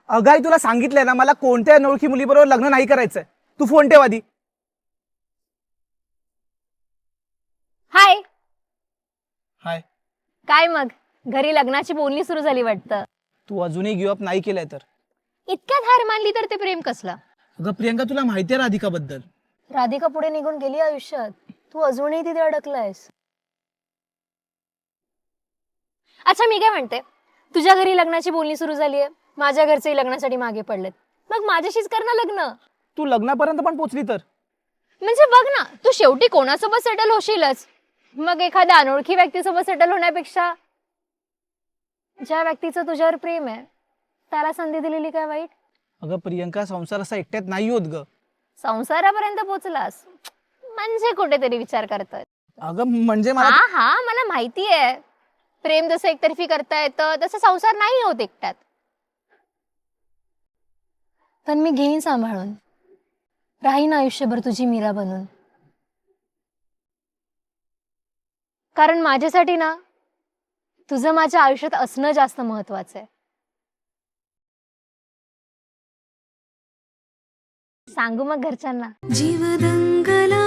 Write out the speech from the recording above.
अगाई तुला सांगितलंय ना, मला कोणत्या अनोळखी मुलीबरोबर लग्न नाही करायचंय. तू फोन ठेव आधी. हाय. हाय. काय मग घरी लग्नाची बोलणी सुरू झाली वाटतं. तू अजूनही गिव्ह अप नाही केलंय तर? इतक्यात हार मानली तर ते प्रेम कसलं? अगं प्रियंका, तुला माहितीये राधिका बद्दल. राधिका पुढे निघून गेली आयुष्यात, तू अजूनही तिथे अडकलायस. अच्छा मी काय म्हणते, तुझ्या घरी लग्नाची बोलणी सुरू झालीये, माझ्या घरचेही लग्नासाठी मागे पडलेत, मग माझ्याशीच कर ना लग्न. तू लग्नापर्यंत पण पोचली तर? म्हणजे बघ ना, तू शेवटी कोणासोबत सेटल होशीलच. मग एखाद्या अनोळखी व्यक्तीसोबत सेटल होण्यापेक्षा ज्या व्यक्तीचं तुझ्यावर प्रेम आहे त्याला संधी दिलेली काय वाईट? अगं प्रियंका, संसार असा एकट्यात नाही होत ग. संसारापर्यंत पोचलास म्हणजे कुठेतरी विचार करतोय. अगं म्हणजे मला हा हा मला माहितीये, प्रेम जसं एकतर्फी करता येतं तसं संसार नाही होत एकट्यात. पण मी घेईन सांभाळून, राहीन आयुष्यभर तुझी मीरा बनून. कारण माझ्यासाठी ना तुझं माझ्या आयुष्यात असणं जास्त महत्वाचं आहे. सांगू मग घरच्यांना? जीव दंगला